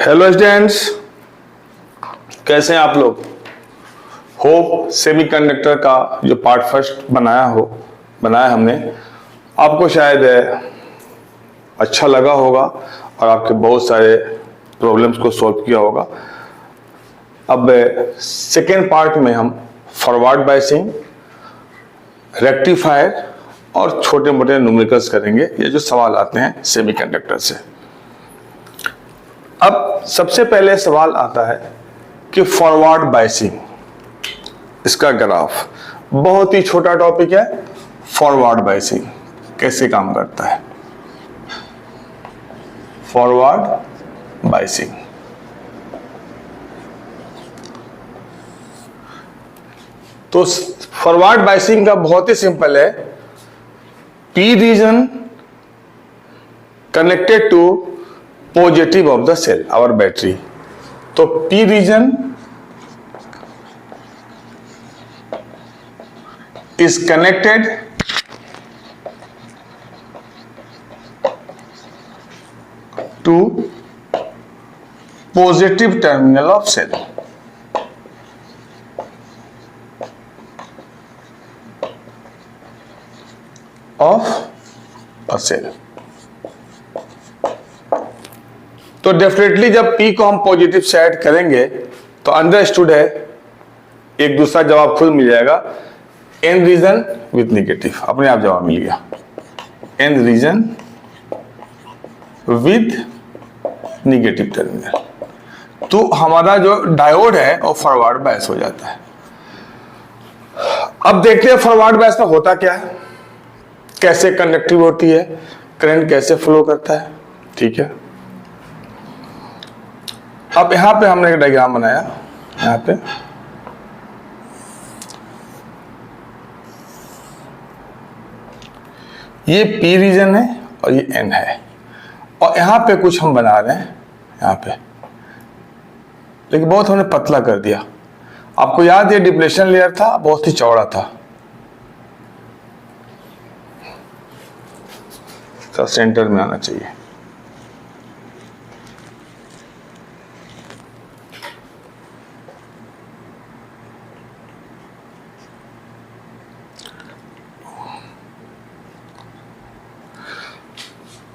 Hello students, कैसे हैं आप लोग। होप सेमीकंडक्टर का जो पार्ट फर्स्ट बनाया हमने, आपको शायद अच्छा लगा होगा और आपके बहुत सारे प्रॉब्लम्स को सॉल्व किया होगा। अब सेकेंड पार्ट में हम फॉरवर्ड बायसिंग, रेक्टिफायर और छोटे मोटे न्यूमेरिकल्स करेंगे, ये जो सवाल आते हैं सेमीकंडक्टर से। अब सबसे पहले सवाल आता है कि फॉरवर्ड बायसिंग, इसका ग्राफ, बहुत ही छोटा टॉपिक है। फॉरवर्ड बायसिंग कैसे काम करता है। फॉरवर्ड बायसिंग, तो फॉरवर्ड बायसिंग का बहुत ही सिंपल है। P region connected to positive of the cell, our battery. तो P region is connected to positive terminal of cell. Of a cell. तो डेफिनेटली जब P को हम पॉजिटिव से ऐड करेंगे तो अंडरस्टूड है, एक दूसरा जवाब खुद मिल जाएगा। एन रीजन विथ नेगेटिव, अपने आप जवाब मिल गया। N region with negative terminal. तो हमारा जो डायोड है वो फॉरवर्ड बायस हो जाता है। अब देखते हैं फॉरवर्ड बायस में होता क्या है, कैसे कंडक्टिव होती है, करंट कैसे फ्लो करता है। ठीक है, अब यहां पे हमने एक डायग्राम बनाया। यहां पे ये पी रीजन है और ये एन है, और यहां पे कुछ हम बना रहे हैं यहां पे, लेकिन बहुत हमने पतला कर दिया। आपको याद है डिप्लेशन लेयर था, बहुत ही चौड़ा था। तो सेंटर में आना चाहिए।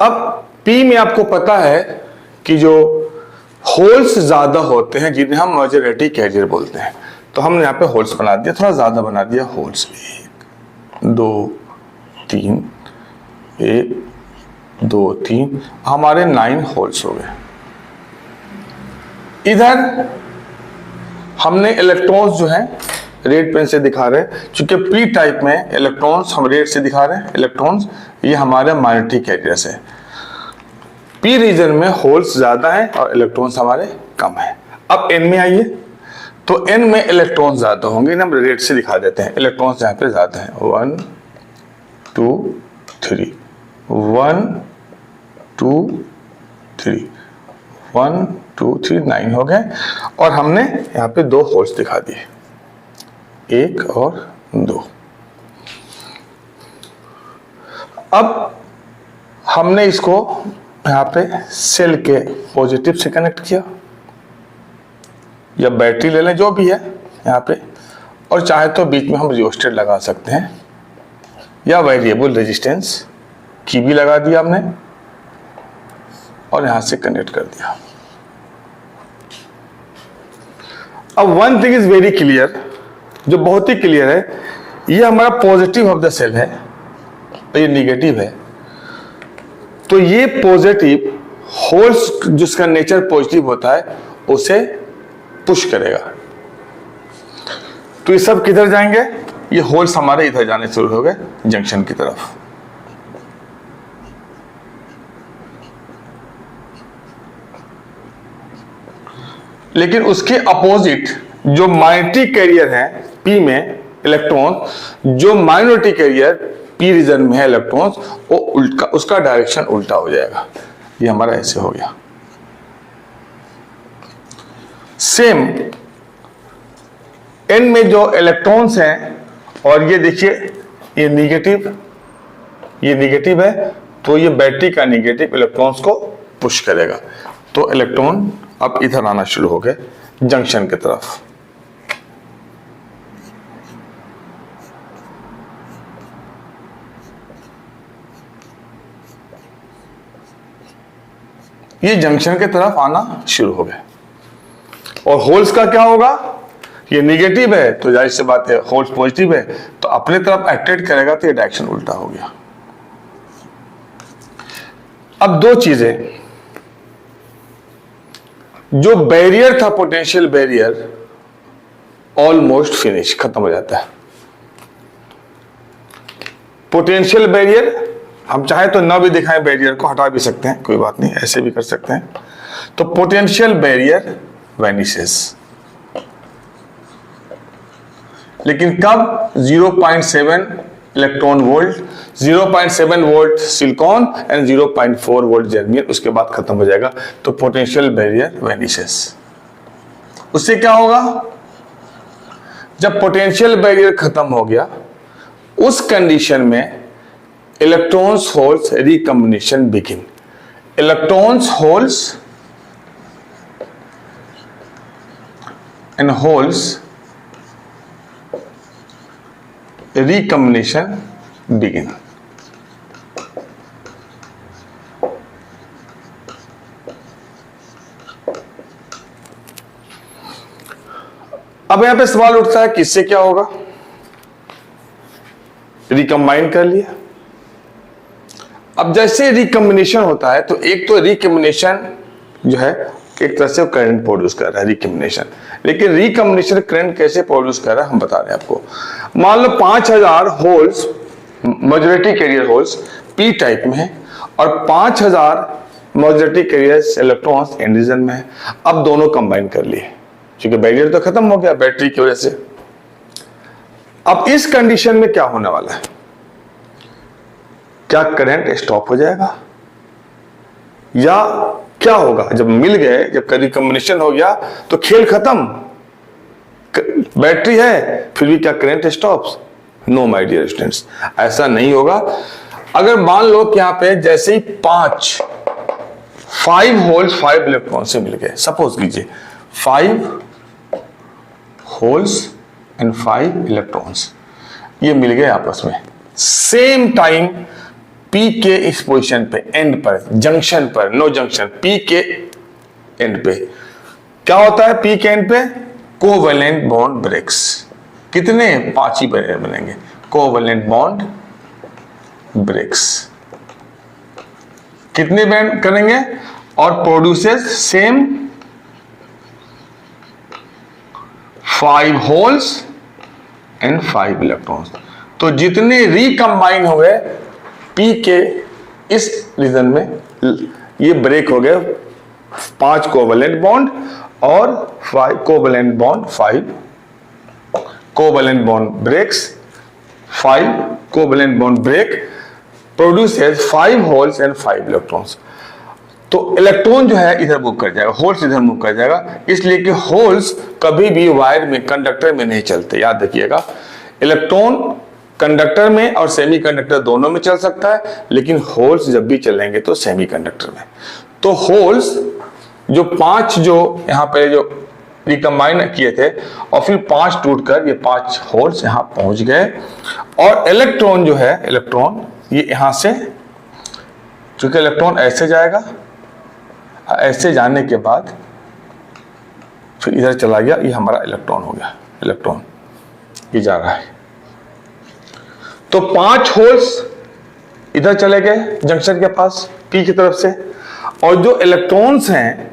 अब P में आपको पता है कि जो होल्स ज्यादा होते हैं जिन्हें हम मेजॉरिटी कैरियर बोलते हैं, तो हमने यहाँ पे होल्स बना दिया, थोड़ा ज्यादा बना दिया होल्स। 1 2 3, 1 2 3, हमारे 9 होल्स हो गए। इधर हमने इलेक्ट्रॉन्स जो हैं रेड पेन से दिखा रहे हैं, चूंकि पी टाइप में इलेक्ट्रॉन्स हम रेड से दिखा रहे हैं। इलेक्ट्रॉन्स ये हमारे माइनॉरिटी कैरियर्स है। पी रीजन में होल्स ज्यादा हैं और इलेक्ट्रॉन्स हमारे कम हैं। अब एन में आइए, तो एन में इलेक्ट्रॉन्स ज्यादा होंगे, हम रेड से दिखा देते हैं। इलेक्ट्रॉन्स यहाँ पे ज्यादा हैं, 1 2 3, 1 2 3, 1 2 3, 9 हो गए। और हमने यहाँ पे 2 होल्स दिखा दिए, 1 और 2। अब हमने इसको यहाँ पे सेल के पॉजिटिव से कनेक्ट किया, या बैटरी ले लें जो भी है यहाँ पे, और चाहे तो बीच में हम रियोस्टेट लगा सकते हैं, या वेरिएबल रेजिस्टेंस की भी लगा दिया हमने, और यहां से कनेक्ट कर दिया। अब one thing is very clear, जो बहुत ही क्लियर है, ये हमारा पॉजिटिव ऑफ द सेल है और ये निगेटिव है। तो ये पॉजिटिव होल्स जिसका नेचर पॉजिटिव होता है उसे पुश करेगा। तो ये सब किधर जाएंगे, ये होल्स हमारे इधर जाने शुरू हो गए जंक्शन की तरफ। लेकिन उसके अपोजिट जो माइनॉरिटी कैरियर है पी में इलेक्ट्रॉन, जो माइनॉरिटी कैरियर पी रीजन में है इलेक्ट्रॉन्स, वो उल्टा, उसका डायरेक्शन उल्टा हो जाएगा। ये हमारा ऐसे हो गया। सेम एन में जो इलेक्ट्रॉन्स हैं, और ये देखिए ये निगेटिव है, तो ये बैटरी का निगेटिव इलेक्ट्रॉन्स को पुश करेगा। तो इलेक्ट्रॉन अब इधर आना शुरू हो गए जंक्शन की तरफ। ये जंक्शन की तरफ आना शुरू हो गए और होल्स का क्या होगा, ये निगेटिव है तो जाहिर सी बात है, होल्स पॉजिटिव है तो अपने तरफ अट्रैक्ट करेगा तो ये डायरेक्शन उल्टा हो गया। अब दो चीजें, जो बैरियर था पोटेंशियल बैरियर ऑलमोस्ट फिनिश, खत्म हो जाता है। पोटेंशियल बैरियर हम चाहे तो ना भी दिखाएं, बैरियर को हटा भी सकते हैं, कोई बात नहीं, ऐसे भी कर सकते हैं। तो पोटेंशियल बैरियर वैनिशेस, लेकिन कब, 0.7 electron volt, 0.7 volt silicon and 0.4 volt germanium, उसके बाद खत्म हो जाएगा। तो पोटेंशियल बैरियर वैनिशेस। उससे क्या होगा, जब पोटेंशियल बैरियर खत्म हो गया उस कंडीशन में electrons holes recombination begin. Electrons holes and holes recombination begin। अब यहां पे सवाल उठता है कि इससे क्या होगा, रिकम्बाइन कर लिया। अब जैसे रिकम्बिनेशन होता है तो एक तो रिकम्बिनेशन जो है एक तरह से करंट प्रोड्यूस कर रहा है रिकम्बिनेशन, लेकिन रिकम्बिनेशन करंट कैसे प्रोड्यूस कर रहा है हम बता रहे हैं आपको। मान लो 5000 holes, majority carrier holes P type में है और 5000 majority carrier electrons N region में है। अब दोनों कंबाइन कर लिए क्योंकि बैरियर तो खत्म हो गया बैटरी की वजह से। अब इस कंडीशन में क्या होने वाला है, क्या करंट स्टॉप हो जाएगा या क्या होगा, जब मिल गए, जब कभी कॉम्बिनेशन हो गया तो खेल खत्म, बैटरी है फिर भी क्या current stops? No my dear students, ऐसा नहीं होगा। अगर मान लो कि यहां पे जैसे ही 5 होल्स 5 इलेक्ट्रॉन से मिल गए, सपोज कीजिए 5 होल्स एंड 5 इलेक्ट्रॉन्स ये मिल गए आपस में सेम टाइम पी के इस पोजीशन पे, एंड पर, जंक्शन पर, नो जंक्शन, पी के एंड पे क्या होता है, पी के एंड पे कोवेलेंट बॉन्ड ब्रेक्स। कितने? 5 ही बनेंगे कोवेलेंट बॉन्ड ब्रेक्स। कितने बैंड करेंगे और produces same 5 holes and 5 electrons. तो जितने रिकम्बाइन हो गए पी के इस रीजन में ये ब्रेक हो गए 5 कोवेलेंट बॉन्ड और 5 covalent bond 5 covalent bond breaks, 5 covalent bond break produces 5 holes and 5 electrons. तो इलेक्ट्रॉन जो है इधर मूव कर जाएगा, होल्स इधर मूव कर जाएगा, इसलिए कि होल्स कभी भी वायर में, कंडक्टर में नहीं चलते। याद रखिएगा, इलेक्ट्रॉन कंडक्टर में और सेमीकंडक्टर दोनों में चल सकता है, लेकिन होल्स जब भी चलेंगे तो सेमीकंडक्टर में। तो होल्स जो 5 जो यहां पे जो रिकम्बाइन किए थे और फिर 5 टूटकर ये 5 होल्स यहां पहुंच गए और इलेक्ट्रॉन जो है, इलेक्ट्रॉन ये यहां से, क्योंकि इलेक्ट्रॉन ऐसे जाएगा, ऐसे जाने के बाद फिर इधर चला गया, ये हमारा इलेक्ट्रॉन हो गया, इलेक्ट्रॉन ये जा रहा है। तो 5 होल्स इधर चले गए जंक्शन के पास पी की तरफ से, और जो इलेक्ट्रॉन्स हैं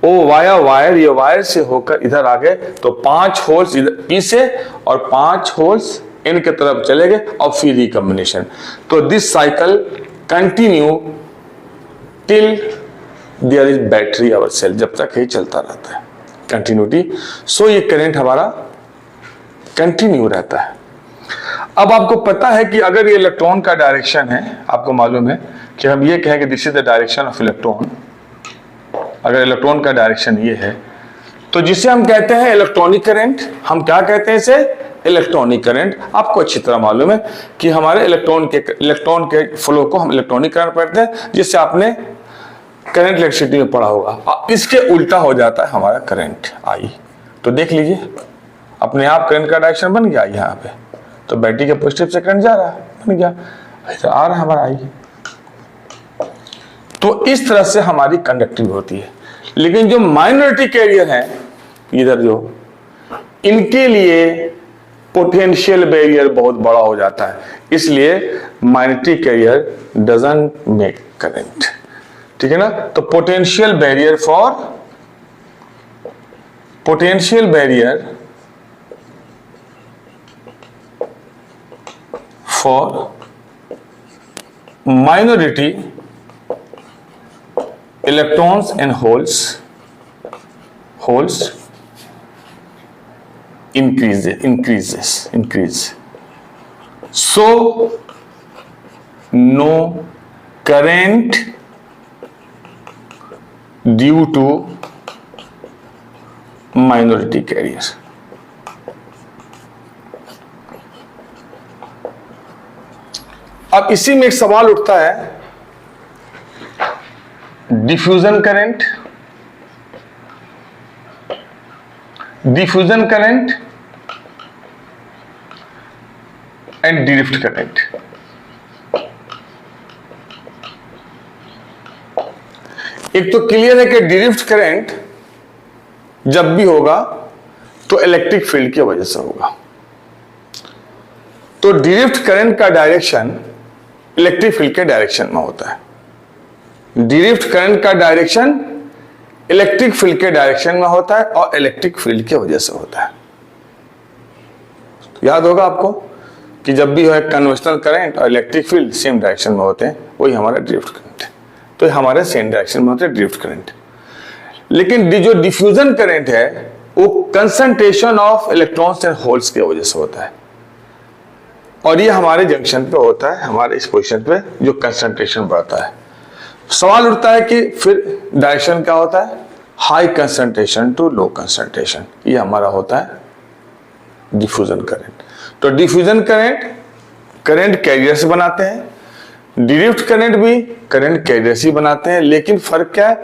वो वाया वायर, ये वायर से होकर इधर आ गए। तो 5 होल्स इधर पी से और 5 होल्स इन की तरफ चले गए और फिर रिकॉम्बिनेशन। तो this cycle continue till there is battery or cell, जब तक ये चलता रहता है कंटिन्यूटी। सो ये करंट हमारा कंटिन्यू रहता है। अब आपको पता है कि अगर ये इलेक्ट्रॉन का डायरेक्शन है, आपको मालूम है कि हम ये कहें कि this is the direction of electron, अगर इलेक्ट्रॉन का डायरेक्शन ये है तो जिसे हम कहते हैं इलेक्ट्रॉनिक करंट, हम क्या कहते हैं इसे? Electronic current. आपको अच्छी तरह मालूम है कि हमारे इलेक्ट्रॉन के फ्लो को हम इलेक्ट्रॉनिक करंट पढ़ते हैं, जिससे आपने करंट इलेक्ट्रिसिटी में पड़ा होगा, अब इसके उल्टा हो जाता है हमारा करंट आई। तो देख लीजिए अपने आप करंट का डायरेक्शन बन गया यहाँ पे, तो बैटरी के पॉजिटिव से करंट जा रहा है, बन गया, ऐसा आ रहा है हमारा आई। तो इस तरह से हमारी कंडक्टिविटी होती है। लेकिन जो माइनॉरिटी कैरियर है इधर जो, इनके लिए पोटेंशियल बैरियर बहुत बड़ा हो जाता है, इसलिए minority carrier doesn't make current. ठीक है ना। तो potential barrier for minority electrons and holes increase. So no current due to minority carriers. अब इसी में एक सवाल उठता है, diffusion current and drift current. एक तो क्लियर है कि ड्रिफ्ट करंट जब भी होगा तो इलेक्ट्रिक फील्ड की वजह से होगा। तो ड्रिफ्ट करंट का डायरेक्शन इलेक्ट्रिक फील्ड के डायरेक्शन में होता है। ड्रिफ्ट करंट का डायरेक्शन इलेक्ट्रिक फील्ड के डायरेक्शन में होता है और इलेक्ट्रिक फील्ड की वजह से होता है। याद होगा आपको कि जब भी है कन्वेंशनल करंट और इलेक्ट्रिक फील्ड सेम डायरेक्शन में होते हैं, वही हमारा ड्रिफ्ट करंट है। तो हमारे सेम डायरेक्शन में होते हैं ड्रिफ्ट करंट। लेकिन जो डिफ्यूजन करंट है वो concentration of electrons and holes की वजह से होता है, और ये हमारे जंक्शन पे होता है, हमारे इस पोजीशन पे जो कंसंट्रेशन बढ़ता है। सवाल उठता है कि फिर डायरेक्शन क्या होता है, high concentration to low concentration, ये हमारा होता है डिफ्यूजन करंट। तो डिफ्यूजन करंट कैरियर से बनाते हैं, ड्रिफ्ट करंट भी करंट कैरियर से बनाते हैं। लेकिन फर्क क्या है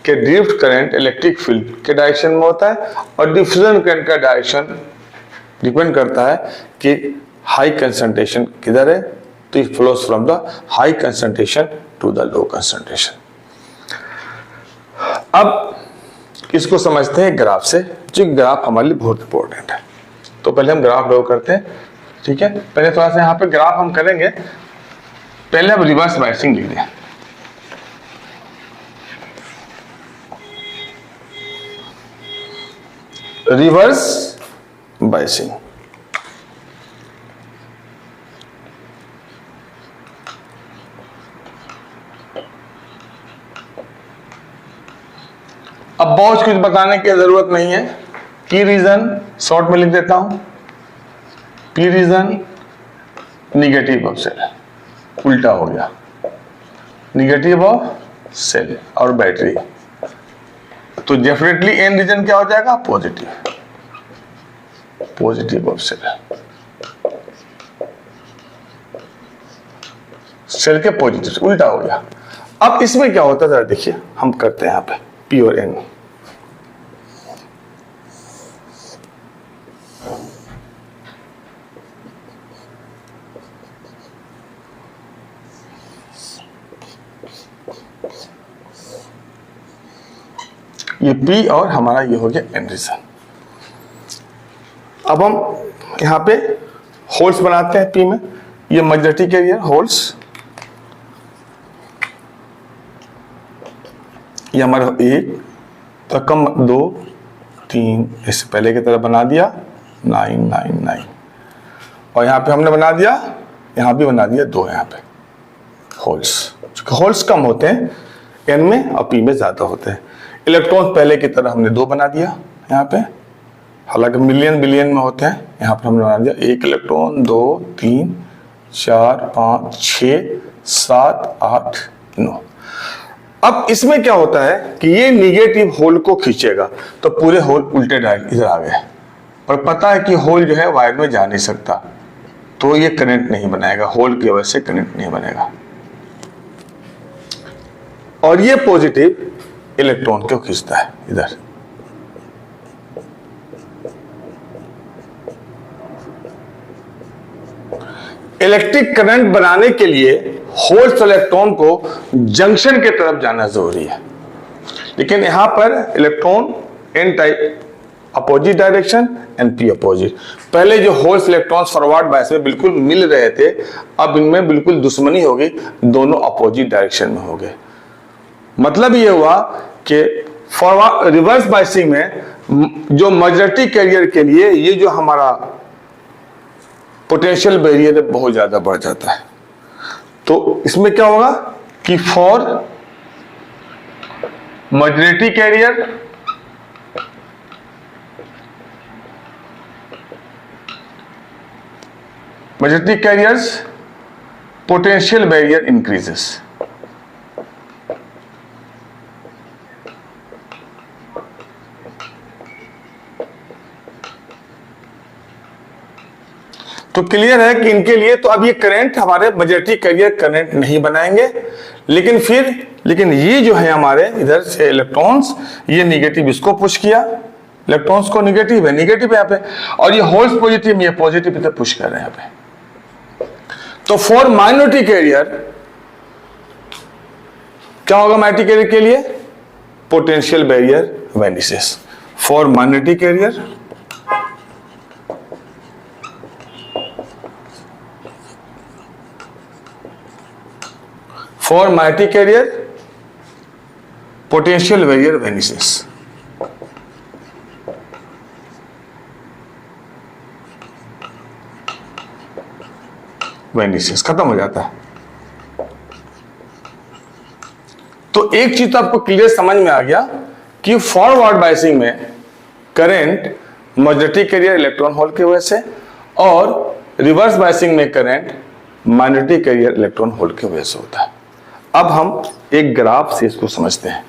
कि ड्रिफ्ट करंट इलेक्ट्रिक फील्ड के डायरेक्शन में होता है और डिफ्यूजन करंट का डायरेक्शन डिपेंड करता है कि हाई कंसंट्रेशन किधर है, तो it flows from the high concentration to the low concentration. अब इसको समझते हैं ग्राफ से, जो ग्राफ हमारे लिए बहुत इंपॉर्टेंट है। तो पहले हम ग्राफ ड्रॉ करते हैं। ठीक है, पहले थोड़ा सा यहाँ पे ग्राफ हम करेंगे। पहले हम रिवर्स बायसिंग लिख दें। रिवर्स बायसिंग, अब बहुत कुछ बताने की जरूरत नहीं है। की रीजन शॉर्ट में लिख देता हूं, P region negative of cell, उल्टा हो गया, निगेटिव ऑफ सेल और बैटरी, तो डेफिनेटली एन रीजन क्या हो जाएगा, पॉजिटिव ऑफ सेल, सेल के पॉजिटिव से उल्टा हो गया। अब इसमें क्या होता है जरा देखिए, हम करते हैं यहाँ पे पी और एन। ये P और हमारा ये हो गया एन रीजन। अब हम यहाँ पे होल्स बनाते हैं P में, ये मैग्नेटिक कैरियर होल्स, ये हमारा 1 तो कम 2 3 इससे पहले की तरह बना दिया 9 9 9, और यहाँ पे हमने बना दिया, यहाँ भी बना दिया 2 यहाँ पे होल्स। होल्स कम होते हैं एन में और पी में ज्यादा होते हैं। इलेक्ट्रॉन पहले की तरह हमने 2 बना दिया यहाँ पे, हालांकि मिलियन बिलियन में होते हैं। यहाँ पर हमने बना दिया 1 इलेक्ट्रॉन 2 3 4 5 6 7 8 9। अब इसमें क्या होता है कि ये निगेटिव होल को खींचेगा तो पूरे होल उल्टे डायरेक्ट इधर आ गए, और पता है कि होल जो है वायर में जा नहीं सकता, तो ये करंट नहीं बनाएगा, होल की वजह से करंट नहीं बनेगा। और ये पॉजिटिव इलेक्ट्रॉन को खींचता है इधर। इलेक्ट्रिक करंट बनाने के लिए होल्स इलेक्ट्रॉन को जंक्शन के तरफ जाना जरूरी है, लेकिन यहां पर electron N type opposite direction and P opposite. पहले जो होल्स इलेक्ट्रॉन्स फॉरवर्ड बायस में बिल्कुल मिल रहे थे, अब इनमें बिल्कुल दुश्मनी हो गई, दोनों अपोजिट डायरेक्शन में हो गए। मतलब ये हुआ कि फॉरवर्ड रिवर्स बायसिंग में जो मेजॉरिटी कैरियर के लिए ये जो हमारा पोटेंशियल बैरियर है बहुत ज्यादा बढ़ जाता है। तो इसमें क्या होगा कि for majority carrier potential barrier increases. तो क्लियर है कि इनके लिए तो अब ये करंट हमारे मेजॉरिटी कैरियर करंट नहीं बनाएंगे, लेकिन ये जो है हमारे इधर से इलेक्ट्रॉन्स, ये निगेटिव इसको पुश किया, इलेक्ट्रॉन्स को निगेटिव है यहाँ पे, और ये होल्स पॉजिटिव, ये पॉजिटिव इधर पुश कर रहे हैं यहाँ पे। तो फॉर माइनॉरिटी कैरियर क्या होगा? माइनॉरिटी कैरियर के लिए potential barrier vanishes. For minority carrier potential barrier vanishes. Vanishes खत्म हो जाता है। तो एक चीज तो आपको क्लियर समझ में आ गया कि फॉरवर्ड बायसिंग में current majority carrier electron hole की वजह से, और रिवर्स बायसिंग में current minority carrier electron hole की वजह से होता है। अब हम एक ग्राफ से इसको समझते हैं।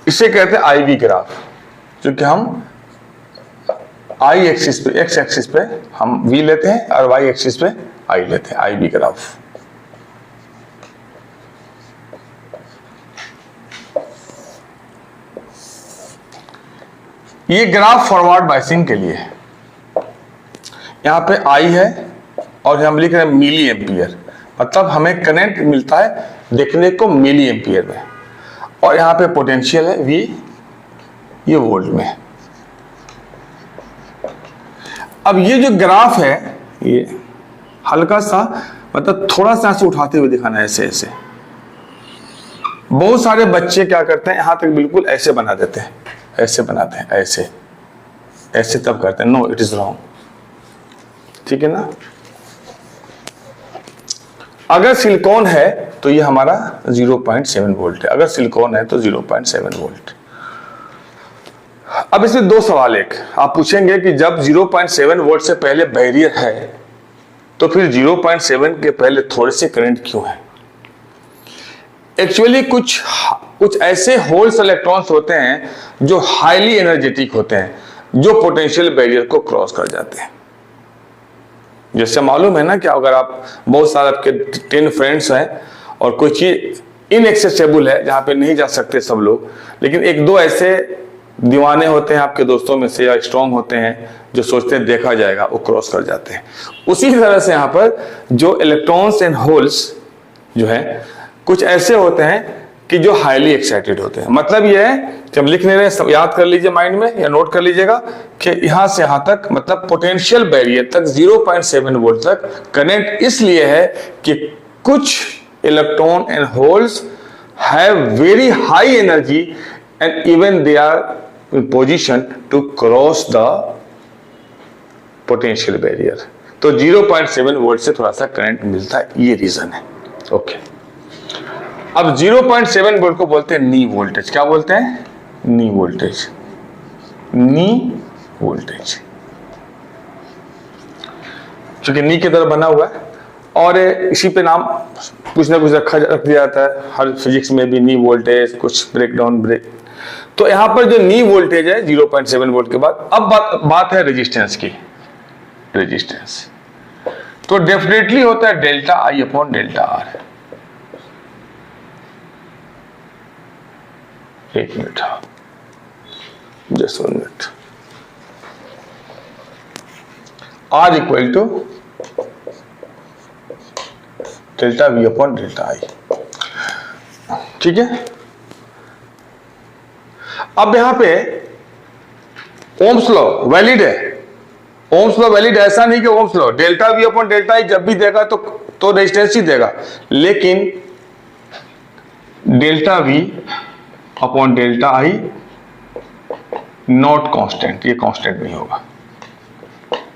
इसे कहते हैं IV ग्राफ, जो कि हम I एक्सिस पे, X एक्सिस पे हम V लेते हैं और Y एक्सिस पे I लेते हैं, IV ग्राफ। ये ग्राफ फॉरवर्ड बायसिंग के लिए है। यहां पे I है और हम लिख रहे हैं मिली एम्पियर, मतलब हमें करंट मिलता है देखने को मिली एम्पियर में, और यहां पे पोटेंशियल है V, ये वोल्ट में। अब ये जो ग्राफ है ये हल्का सा, मतलब थोड़ा सा ऐसे उठाते हुए दिखाना है, ऐसे ऐसे। बहुत सारे बच्चे क्या करते हैं, यहां तक बिल्कुल ऐसे बना देते हैं, ऐसे बनाते हैं, ऐसे ऐसे तब करते हैं। नो, इट इज रॉन्ग, ठीक है ना। अगर सिलिकॉन है तो ये हमारा 0.7 वोल्ट है, अगर सिलिकॉन है तो 0.7 वोल्ट। अब इसमें दो सवाल, एक आप पूछेंगे कि जब 0.7 वोल्ट से पहले बैरियर है तो फिर 0.7 के पहले थोड़े से करंट क्यों है? एक्चुअली कुछ ऐसे होल्स इलेक्ट्रॉन्स होते हैं जो हाईली एनर्जेटिक होते हैं, जो पोटेंशियल बैरियर को क्रॉस कर जाते हैं। जैसे मालूम है ना कि अगर आप बहुत सारे आपके 10 फ्रेंड्स हैं और कोई चीज इनएक्सेसिबल है जहां पे नहीं जा सकते सब लोग, लेकिन एक दो ऐसे दीवाने होते हैं आपके दोस्तों में से या स्ट्रांग होते हैं जो सोचते हैं देखा जाएगा, वो क्रॉस कर जाते हैं। उसी तरह से यहाँ पर जो इलेक्ट्रॉन्स एंड होल्स जो है कुछ ऐसे होते हैं कि जो हाईली एक्साइटेड होते हैं। मतलब ये है, जब लिखने रहे सब याद कर लीजिए माइंड में या नोट कर लीजिएगा कि यहां से यहां तक, मतलब पोटेंशियल बैरियर तक 0.7 वोल्ट तक करंट इसलिए है कि कुछ electron and holes have very high energy and even they are in position to cross the potential barrier. तो 0.7 वोल्ट से थोड़ा सा करंट मिलता है, ये रीजन है। ओके, अब 0.7 वोल्ट को बोलते हैं नी वोल्टेज। क्या बोलते हैं? नी वोल्टेज, नी वोल्टेज, क्योंकि नी की तरह बना हुआ है और इसी पे नाम कुछ ना कुछ रख दिया जाता है। हर फिजिक्स में भी नी वोल्टेज, कुछ ब्रेकडाउन ब्रेक। तो यहां पर जो नी वोल्टेज है 0.7 वोल्ट के बाद, अब बात है रेजिस्टेंस की। रेजिस्टेंस तो डेफिनेटली होता है delta I upon delta R. एक minute, just 1 minute. R equal to delta V upon delta I, ठीक है। अब यहां पे ओम्स लॉ वैलिड है। ओम्स लॉ वैलिड, ऐसा नहीं कि Ohm's law delta V upon delta I जब भी देगा तो रेजिस्टेंस ही देगा, लेकिन delta V upon delta I not constant, ये कांस्टेंट नहीं होगा।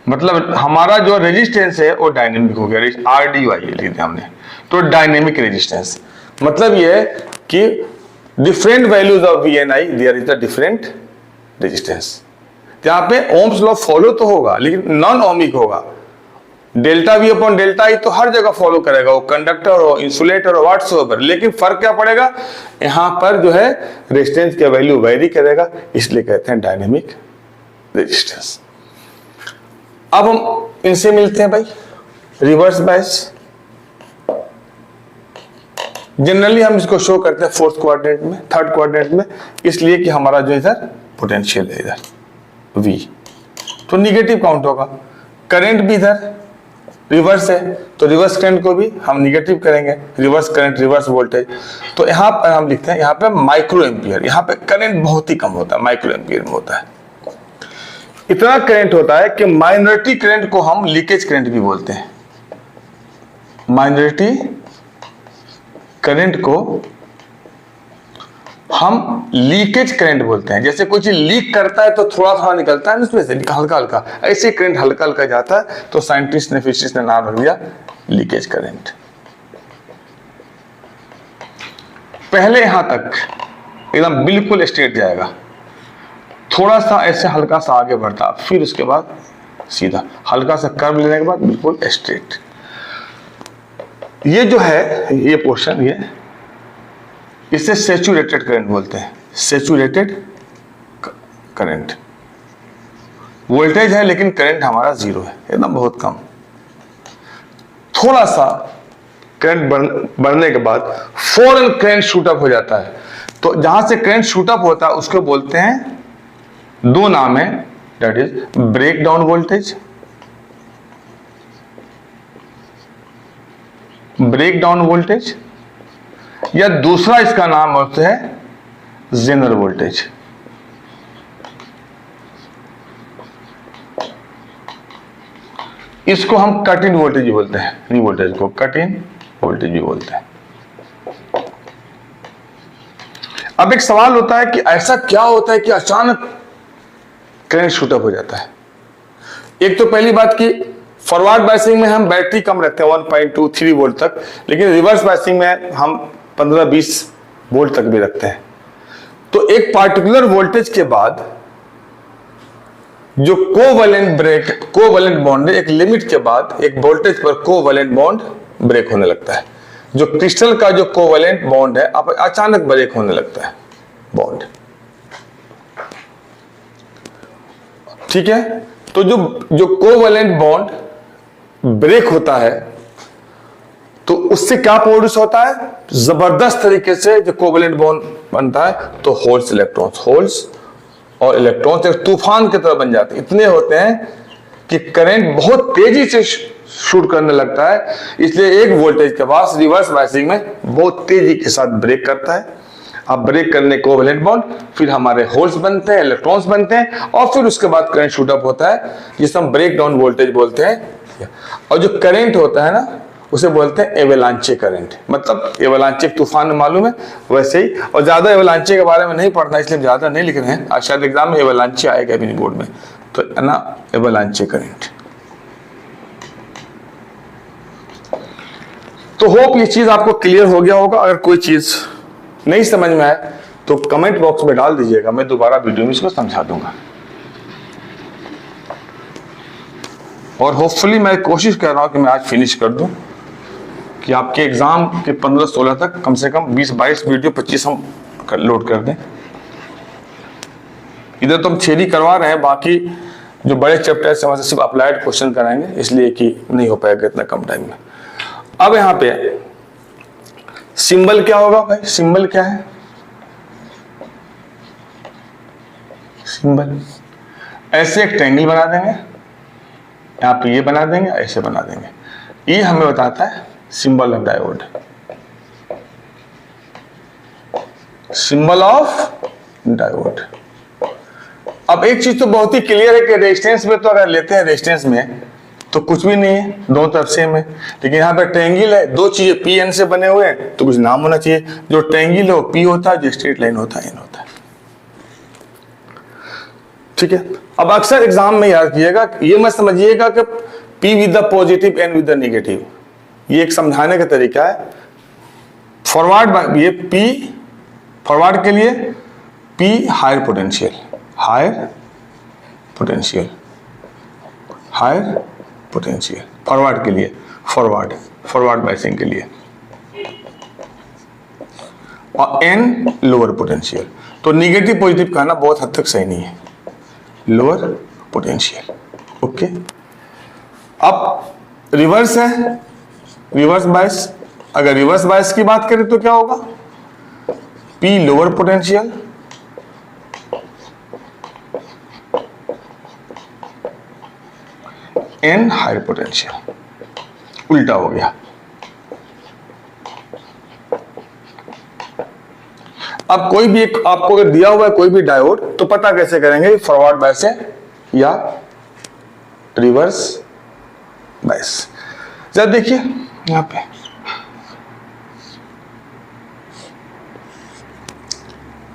मतलब हमारा जो रेजिस्टेंस है वो डायनेमिक हो गया। आर डी वाई लिख दिया हमने, तो डायनेमिक रेजिस्टेंस मतलब ये है कि different values of V and I there is the different resistance. यहाँ पे ओम्स लॉ फॉलो तो होगा लेकिन नॉन ओमिक होगा। Delta V upon delta I तो हर जगह फॉलो करेगा, वो कंडक्टर हो, इंसुलेटर हो, व्हाट्सएवर। लेकिन फर्क क्या पड़ेगा, यहां पर जो है रेजिस्टेंस का वैल्यू वेरी करेगा, इसलिए कहते हैं डायनेमिक रेजिस्टेंस। अब हम इनसे मिलते हैं भाई रिवर्स बायस। जनरली हम इसको शो करते हैं फोर्थ क्वाड्रेंट में, थर्ड क्वाड्रेंट में, इसलिए कि हमारा जो इधर पोटेंशियल है इधर V, तो निगेटिव काउंट होगा। करंट भी इधर रिवर्स है तो रिवर्स करंट को भी हम निगेटिव करेंगे, रिवर्स करंट रिवर्स वोल्टेज। तो यहां पर हम लिखते हैं, यहां पे माइक्रो एम्पियर, यहां पे करंट बहुत ही कम होता है, माइक्रो एम्पियर में होता है। इतना करंट होता है कि माइनॉरिटी करंट को हम लीकेज करंट भी बोलते हैं। माइनॉरिटी करंट को हम लीकेज करंट बोलते हैं। जैसे कोई चीज लीक करता है तो थोड़ा थोड़ा निकलता है उसमें से, हल्का हल्का, ऐसे करंट हल्का हल्का जाता है, तो साइंटिस्ट ने फिजिसिस्ट ने नाम रख दिया लीकेज करंट। पहले यहां तक एकदम बिल्कुल स्ट्रेट जाएगा, थोड़ा सा ऐसे हल्का सा आगे बढ़ता, फिर उसके बाद सीधा हल्का सा कर्व लेने के बाद बिल्कुल स्ट्रेट। ये जो है ये पोर्शन, ये इसे सैचुरेटेड करंट बोलते हैं। सैचुरेटेड करंट, वोल्टेज है लेकिन करंट हमारा जीरो है, एकदम बहुत कम। थोड़ा सा करंट बढ़ने के बाद फौरन करंट शूट अप हो जाता है। तो जहां से करंट शूट अप होता है उसको बोलते हैं, दो नाम है, that is breakdown voltage, breakdown voltage, या दूसरा इसका नाम होता है जेनर वोल्टेज। इसको हम कट इन वोल्टेज भी बोलते हैं, नी वोल्टेज को कट इन वोल्टेज भी बोलते हैं। अब एक सवाल होता है कि ऐसा क्या होता है कि अचानक करंट शूट अप हो जाता है। एक तो पहली बात कि फॉरवर्ड बायसिंग में हम बैटरी कम रखते हैं 1.23 वोल्ट तक, लेकिन रिवर्स बायसिंग में हम 15-20 वोल्ट तक भी रखते हैं। तो एक पार्टिकुलर वोल्टेज के बाद जो कोवैलेंट बॉन्ड है, एक लिमिट के बाद एक वोल्टेज पर कोवैलेंट बॉन्ड ब्रेक होने लगता है। जो क्रिस्टल का जो कोवैलेंट बॉन्ड है अब अचानक ब्रेक होने लगता है बॉन्ड, ठीक है। तो जो कोवैलेंट बॉन्ड ब्रेक होता है तो उससे क्या प्रोड्यूस होता है, जबरदस्त तरीके से जो कोवैलेंट बॉन्ड बनता है, तो होल्स और इलेक्ट्रॉन्स एक तूफान की तरह बन जाते हैं। इतने होते हैं कि करंट बहुत तेजी से शूट करने लगता है, इसलिए एक वोल्टेज के बाद रिवर्स बायसिंग में बहुत तेजी के साथ ब्रेक करता है। अब ब्रेक करने कोवैलेंट बॉन्ड, फिर हमारे होल्स बनते हैं, इलेक्ट्रॉन्स बनते हैं, और फिर उसके बाद करंट शूट अप होता है, जिसे हम ब्रेक डाउन वोल्टेज बोलते हैं। और जो करंट होता है ना, उसे बोलते हैं एवलांचे करंट। मतलब एवलांचे तूफान मालूम है वैसे ही, और ज्यादा एवलांचे के बारे में नहीं पढ़ना इसलिए ज्यादा नहीं लिख रहे हैं। आज शायद एग्जाम में एवलांचे आएगा भी बोर्ड में, तो ना एवलांचे करंट। तो होप ये चीज आपको क्लियर हो गया होगा। अगर कोई चीज नहीं समझ में आए तो कमेंट बॉक्स में डाल दीजिएगा, मैं दोबारा वीडियो में इसको समझा दूंगा। और होपफुली मैं कोशिश कर रहा हूं कि मैं आज फिनिश कर दूं, कि आपके एग्जाम के 15-16 तक कम से कम 20-22 वीडियो 25 हम लोड कर दें। इधर तो हम थ्योरी करवा रहे हैं, बाकी जो बड़े चैप्टर से हमारे सिर्फ अप्लाइड क्वेश्चन कराएंगे, इसलिए कि नहीं हो पाएगा इतना कम टाइम में। अब यहाँ पे सिंबल क्या होगा भाई? सिंबल क्या है? सिंबल ऐसे एक ट्रायंगल बना देंगे, यहाँ पे ये बना देंगे, ऐसे बना देंगे। ये हमें बताता है symbol of diode. Symbol of diode. अब एक चीज तो बहुत ही क्लियर है कि रेजिस्टेंस में तो अगर लेते हैं रेजिस्टेंस में तो कुछ भी नहीं है, दोनों तरफ सेम है। लेकिन यहाँ पे ट्रायंगल है, दो चीजें पी एन से बने हुए हैं, तो कुछ नाम होना चाहिए। जो ट्रायंगल है वो पी होता है, जो स्ट्रेट लाइन होता है एन होता है। ठीक है। अब अक्सर एग्जाम में याद कीजिएगा, ये मत समझिएगा कि P with the positive N with the negative, ये एक समझाने का तरीका है। फॉरवर्ड ये P फॉरवर्ड के लिए P higher potential, higher potential, higher potential forward के लिए, फॉरवर्ड बाइसिंग के लिए, और N लोअर पोटेंशियल। तो नेगेटिव पॉजिटिव कहना बहुत हद तक सही नहीं है, लोअर पोटेंशियल। ओके। अब रिवर्स है, रिवर्स बायस। अगर रिवर्स बायस की बात करें तो क्या होगा? P lower potential, N higher potential. उल्टा हो गया। अब कोई भी एक आपको अगर दिया हुआ है कोई भी डायोड, तो पता कैसे करेंगे? फॉरवर्ड बायस है या रिवर्स बायस। जरा देखिए यहां पे,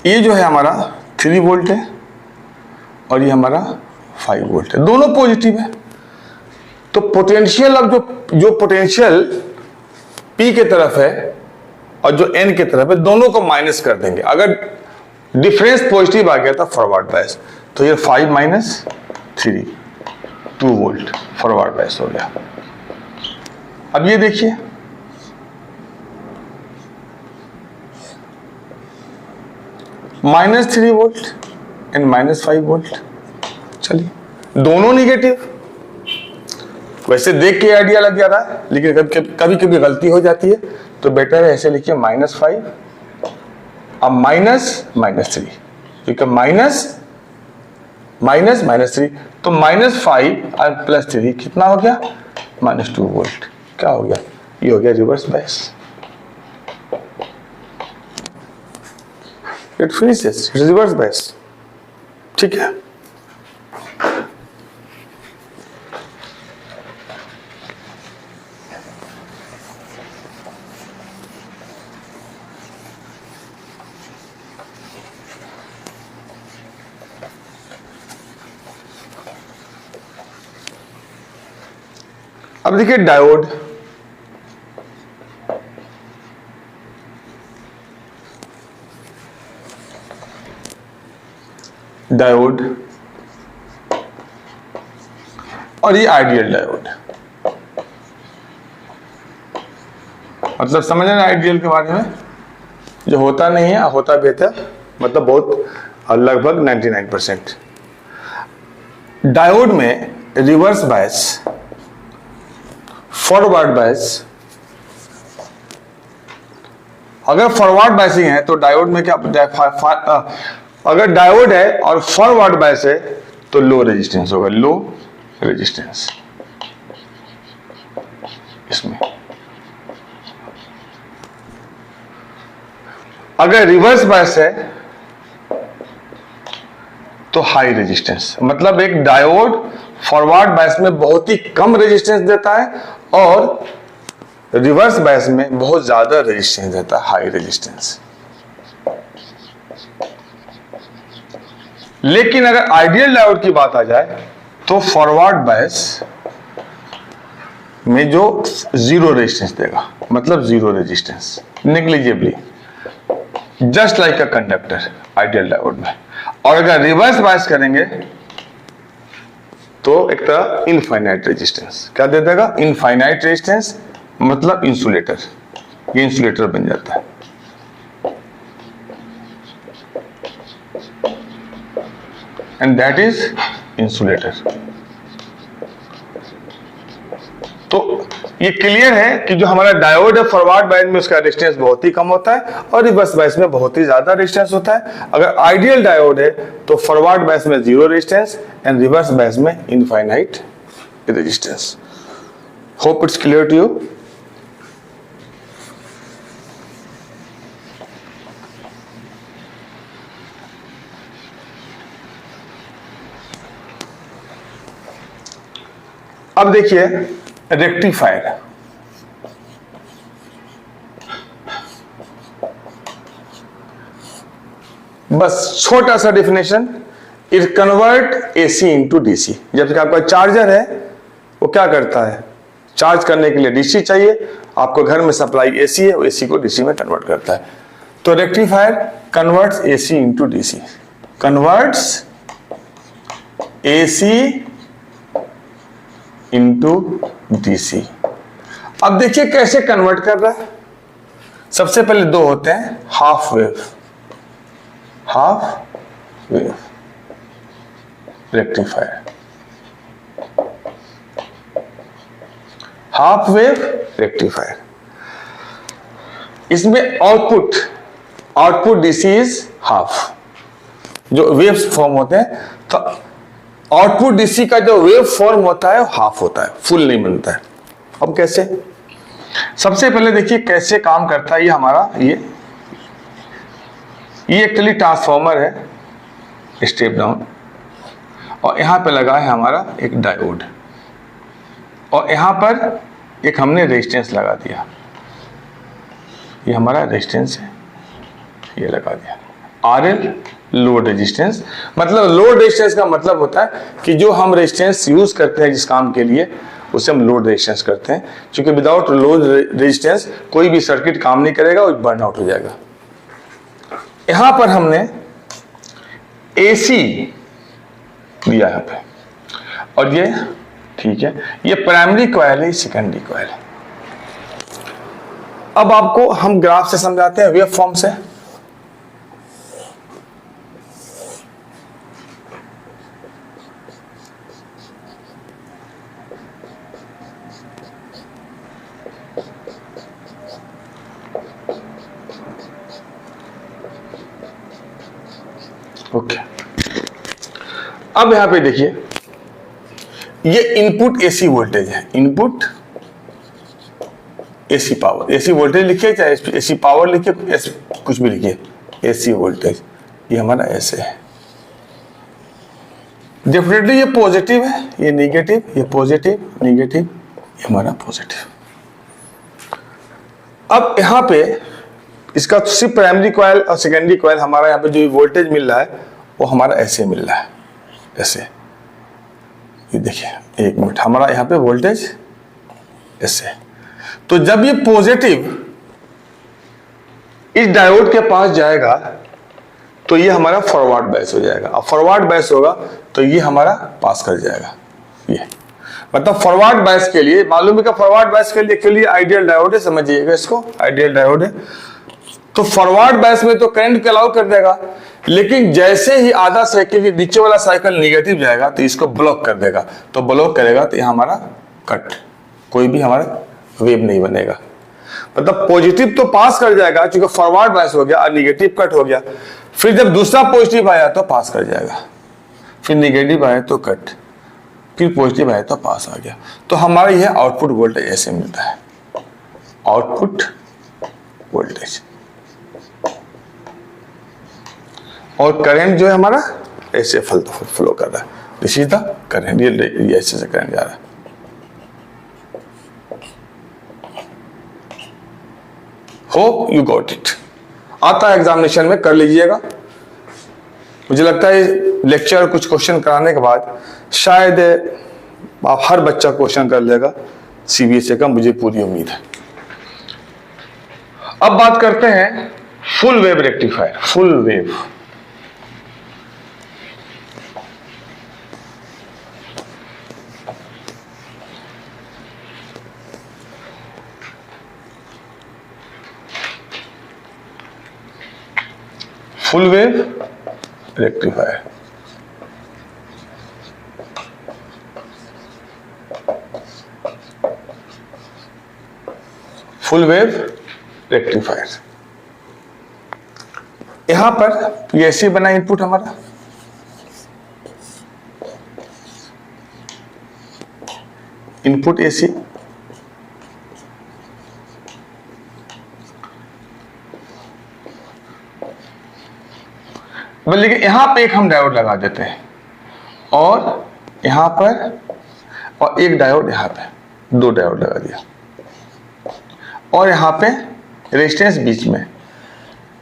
ये जो है हमारा 3 वोल्ट है और ये हमारा 5 वोल्ट है, दोनों पॉजिटिव है। तो पोटेंशियल, अब जो पोटेंशियल P के तरफ है और जो N की तरफ है, दोनों को माइनस कर देंगे। अगर डिफरेंस पॉजिटिव आ गया था फॉरवर्ड बायस, तो ये 5 माइनस 3 2 वोल्ट फॉरवर्ड बायस हो गया। अब ये देखिए, -3 वोल्ट एंड -5 वोल्ट। चलिए, दोनों निगेटिव। वैसे देख के आइडिया लग जाता है, लेकिन कभी कभी गलती हो जाती है, तो बेटर है ऐसे लिखिए -5 अब -3, क्योंकि -3, तो -5 और +3 कितना हो गया? -2 वोल्ट। क्या हो गया? ये हो गया reverse bias. It finishes, it is reverse bias. ठीक है। अब देखिए डायोड, और ये आइडियल डायोड। मतलब समझ रहे हैं आइडियल के बारे में? जो होता नहीं है, होता बेहतर, मतलब बहुत लगभग 99%। डायोड में रिवर्स बायस, फॉरवर्ड बायस। अगर फॉरवर्ड बायसिंग है तो डायोड में क्या, अगर डायोड है और फॉरवर्ड बायस है तो लो रेजिस्टेंस होगा, लो रेजिस्टेंस इसमें। अगर रिवर्स बायस है तो हाई रेजिस्टेंस। मतलब एक डायोड फॉरवर्ड बायस में बहुत ही कम रेजिस्टेंस देता है और रिवर्स बायस में बहुत ज्यादा रेजिस्टेंस देता है, हाई रेजिस्टेंस। लेकिन अगर आइडियल डायोड की बात आ जाए तो फॉरवर्ड बायस में जो जीरो रेजिस्टेंस देगा, मतलब zero resistance, negligibly just like a conductor ideal diode में। और अगर रिवर्स बायस करेंगे तो एक तरह इनफाइनाइट रेजिस्टेंस, क्या दे देगा? इनफाइनाइट रेजिस्टेंस, मतलब इंसुलेटर, ये इंसुलेटर बन जाता है। And that is insulator. तो ये क्लियर है कि जो हमारा डायोड है फॉरवर्ड बायस में उसका रेजिस्टेंस बहुत ही कम होता है और रिवर्स बायस में बहुत ही ज्यादा रेजिस्टेंस होता है। अगर आइडियल डायोड है तो फॉरवर्ड बायस में zero resistance and reverse bias में infinite resistance. Hope it's clear to you. अब देखिए रेक्टिफायर। बस छोटा सा definition, it convert AC into DC. जब तक आपका चार्जर है वो क्या करता है, चार्ज करने के लिए डीसी चाहिए, आपको घर में सप्लाई एसी है, वो एसी को डीसी में कन्वर्ट करता है। तो rectifier converts AC into DC, converts AC into DC. अब देखिए कैसे कन्वर्ट कर रहा है। सबसे पहले दो होते हैं half wave, half wave rectifier, half wave rectifier. इसमें आउटपुट डीसी इज हाफ, जो वेव्स फॉर्म होते हैं तो आउटपुट डीसी का जो वेव फॉर्म होता है वो हाफ होता है, फुल नहीं बनता है। अब कैसे? सबसे पहले देखिए कैसे काम करता है ये हमारा, ये एक्चुअली ट्रांसफॉर्मर है स्टेप डाउन, और यहां पे लगा है हमारा एक डायोड, और यहां पर एक हमने रेजिस्टेंस लगा दिया, ये हमारा रेजिस्टेंस है, ये लगा दिया RL, लोड रेजिस्टेंस। मतलब लोड रेजिस्टेंस का मतलब होता है कि जो हम रेजिस्टेंस यूज करते हैं जिस काम के लिए उसे हम लोड रेजिस्टेंस करते हैं, क्योंकि विदाउट लोड रेजिस्टेंस कोई भी सर्किट काम नहीं करेगा, वो बर्न आउट हो जाएगा। यहां पर हमने AC दिया यहाँ पे, और ये ठीक है, ये प्राइमरी कॉइल है, सेकेंडरी कॉइल है। अब आपको हम ग्राफ से समझाते हैं, वेव फॉर्म से। ओके, अब यहां पे देखिए ये इनपुट एसी वोल्टेज है, input AC power, AC voltage लिखिए चाहे एसी पावर लिखिए, कुछ भी लिखिए, एसी वोल्टेज ये हमारा ऐसे है। डेफिनेटली ये पॉजिटिव है, ये नेगेटिव, ये पॉजिटिव नेगेटिव, ये हमारा पॉजिटिव। अब यहां पे इसका सिर्फ प्राइमरी कॉइल और सेकेंडरी कॉइल, हमारा यहाँ पे जो वोल्टेज मिल रहा है वो हमारा ऐसे मिल रहा है, ऐसे। ये देखिए एक मिनट, हमारा यहाँ पे वोल्टेज ऐसे। तो जब ये पॉजिटिव इस डायोड के पास जाएगा तो ये हमारा फॉरवर्ड बायस हो जाएगा, और फॉरवर्ड बायस होगा तो ये हमारा पास कर जाएगा। ये मतलब फॉरवर्ड बायस के लिए मालूम है कि फॉरवर्ड बायस के लिए आइडियल डायोड है, समझिएगा इसको, आइडियल डायोड है। तो फॉरवर्ड बायस में तो करंट को अलाउ कर देगा, लेकिन जैसे ही आधा साइकिल नीचे वाला साइकिल निगेटिव जाएगा तो इसको ब्लॉक कर देगा, तो ब्लॉक करेगा तो यहां हमारा कट, कोई भी हमारा वेव नहीं बनेगा। मतलब पॉजिटिव तो पास कर जाएगा क्योंकि फॉरवर्ड बायस हो गया, और निगेटिव कट हो गया। फिर जब दूसरा पॉजिटिव आया तो पास कर जाएगा, फिर निगेटिव आया तो कट, फिर पॉजिटिव आया तो पास आ गया। तो हमारा यह आउटपुट वोल्टेज ऐसे मिलता है, आउटपुट वोल्टेज। और करंट जो है हमारा ऐसे फ्लो कर रहा है, दिस इज द करंट, ये ऐसे से करंट जा रहा है। Hope you got it. आता है एग्जामिनेशन में, कर लीजिएगा। मुझे लगता है लेक्चर कुछ क्वेश्चन कराने के बाद शायद आप हर बच्चा क्वेश्चन कर लेगा सीबीएसई का, मुझे पूरी उम्मीद है। अब बात करते हैं full wave rectifier, full wave. Full wave rectifier. Full wave rectifier. यहां पर ये ऐसे बना इनपुट हमारा, इनपुट एसी, लेकिन यहां पे एक हम डायोड लगा देते हैं और यहां पर, और एक डायोड यहां पे, दो डायोड लगा दिया, और यहां पे रेजिस्टेंस बीच में,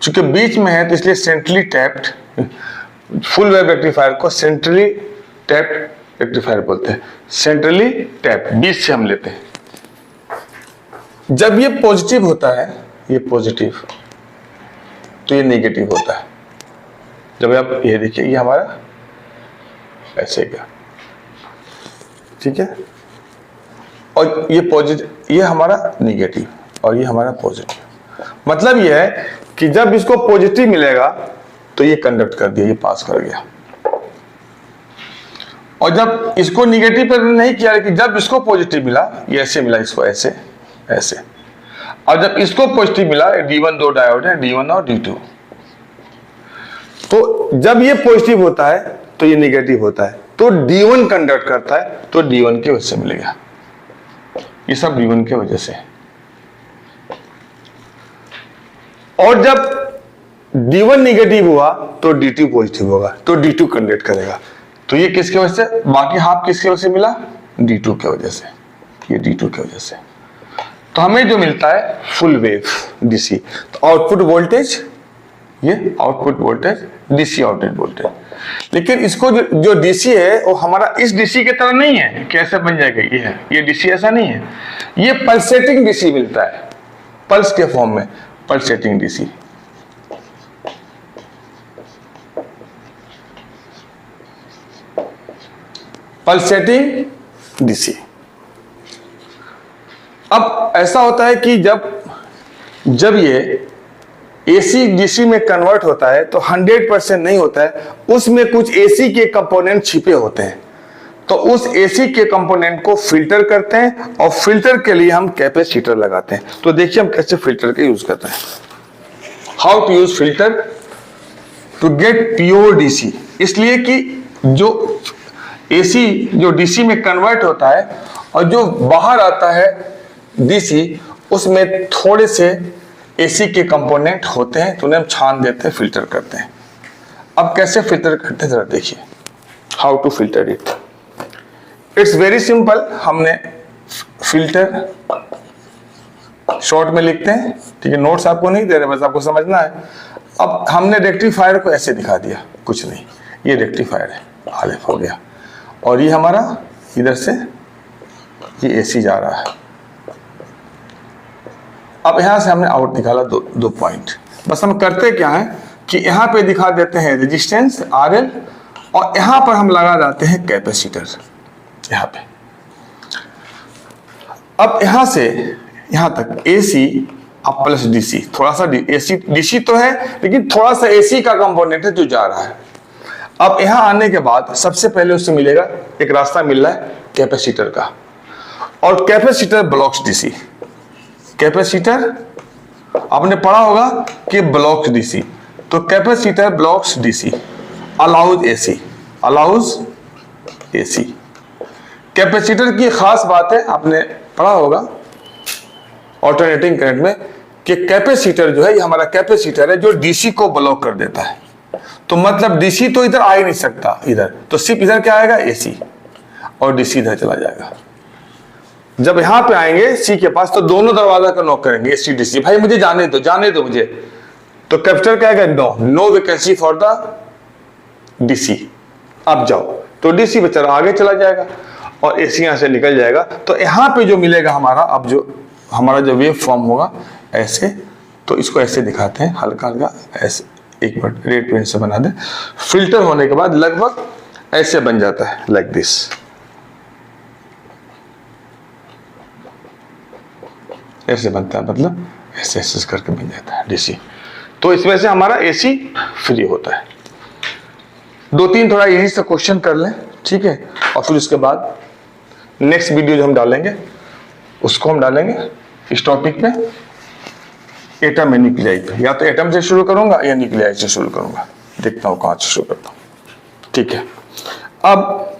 चूंकि बीच में है तो इसलिए centrally tapped, full wave rectifier को सेंट्रली टैप्ड रेक्टिफायर बोलते हैं। सेंट्रली टैप्ड, बीच से हम लेते हैं। जब ये पॉजिटिव होता है, ये पॉजिटिव, तो ये नेगेटिव होता है। जब आप ये देखिए, ये हमारा ऐसे क्या, ठीक है, और ये पॉजिटिव, ये हमारा नेगेटिव और ये हमारा पॉजिटिव। मतलब ये है कि जब इसको पॉजिटिव मिलेगा तो ये कंडक्ट कर दिया, ये पास कर गया, और जब इसको निगेटिव पर नहीं किया, लेकिन जब इसको पॉजिटिव मिला, ये ऐसे मिला, इसको ऐसे ऐसे, और जब इसको पॉजिटिव मिला, D1 दो डायोड है, D1 और D2, तो जब ये पॉजिटिव होता है तो ये निगेटिव होता है, तो D1 कंडक्ट करता है, तो D1 की वजह से मिलेगा। ये सब D1 की वजह से। और जब D1 निगेटिव हुआ तो D2 पॉजिटिव होगा, तो D2 कंडक्ट करेगा। तो ये किसकी वजह से, बाकी हाफ किसकी वजह से मिला, D2 की वजह से, ये D2 की वजह से। तो हमें जो मिलता है फुल वेव DC, तो आउटपुट वोल्टेज, ये output voltage DC output voltage. लेकिन इसको जो DC है वो हमारा इस DC की तरह नहीं है, कैसे बन जाएगा, ये है, ये DC ऐसा नहीं है, ये पल्सेटिंग DC मिलता है, पल्स के फॉर्म में, पल्सेटिंग DC। Pulsating DC। अब ऐसा होता है कि जब ये AC DC में कन्वर्ट होता है तो 100% नहीं होता है, उसमें कुछ AC के कंपोनेंट छिपे होते हैं, तो उस AC के कंपोनेंट को फिल्टर करते हैं, और फिल्टर के लिए हम कैपेसिटर लगाते हैं। तो देखिए हम कैसे फिल्टर का यूज करते हैं। How to use filter to get pure DC। इसलिए कि जो AC जो DC में कन्वर्ट होता है और जो बाहर आता है DC, उसमें थोड़े से AC के कंपोनेंट होते हैं, तो उन्हें हम छान देते हैं, फिल्टर करते हैं। अब कैसे फिल्टर करते हैं जरा देखिए, how to filter it. It's very simple. हमने फिल्टर शॉर्ट में लिखते हैं, ठीक है, नोट्स आपको नहीं दे रहे, बस आपको समझना है। अब हमने रेक्टिफायर को ऐसे दिखा दिया, कुछ नहीं, ये रेक्टिफायर है, आलेफ हो गया, और ये हमारा इधर से ये AC जा रहा है। अब यहां से हमने आउट निकाला दो पॉइंट। बस हम करते क्या है कि यहां पे दिखा देते हैं रेजिस्टेंस RL, और यहां पर हम लगा देते हैं कैपेसिटर यहां पे। अब यहां से यहां तक AC अब प्लस DC, थोड़ा सा AC DC तो है, लेकिन थोड़ा सा AC का कंपोनेंट है जो जा रहा है। अब यहां आने के बाद सबसे पहले उससे मिलेगा, एक रास्ता मिल रहा है कैपेसिटर का, और कैपेसिटर ब्लॉक्स DC। कैपेसिटर आपने पढ़ा होगा कि ब्लॉक्स DC, तो capacitor blocks DC, allows AC, allows AC। Capacitor की खास बात है, आपने पढ़ा होगा ऑल्टरनेटिंग करंट में, कि कैपेसिटर जो है, ये हमारा कैपेसिटर है जो DC को ब्लॉक कर देता है। तो मतलब DC तो इधर आ ही नहीं सकता इधर, तो सिर्फ इधर क्या आएगा AC, और DC इधर चला जाएगा। जब यहां पे आएंगे C के पास, तो दोनों दरवाजा का नॉक करेंगे AC DC, भाई मुझे जाने दो मुझे, तो कैपेसिटर क्या कहेगा, no vacancy for the DC, अब जाओ, तो DC बेचारा आगे चला जाएगा और AC यहां से निकल जाएगा। तो यहां पे जो मिलेगा हमारा, अब जो हमारा जो वेव फॉर्म होगा ऐसे, तो इसको ऐसे दिखाते हैं, हल्का हल्का ऐसे, एक बार रेड पेन से बना दें। फिल्टर होने के बाद लगभग ऐसे बन जाता है, लाइक दिस। ऐसे बनता है, मतलब ऐसे ऐसे करके बन जाता है डीसी। तो इसमें से हमारा एसी फ्री होता है। 2-3 थोड़ा इजी से क्वेश्चन कर लें, ठीक है, और फिर उसके बाद नेक्स्ट वीडियो जो हम डालेंगे उसको हम डालेंगे इस टॉपिक पे, एटम एंड न्यूक्लियाई पे। या तो एटम से शुरू करूंगा या न्यूक्लियाई से शुरू करूंगा, देखता हूं कहां से शुरू करता हूं, ठीक है। अब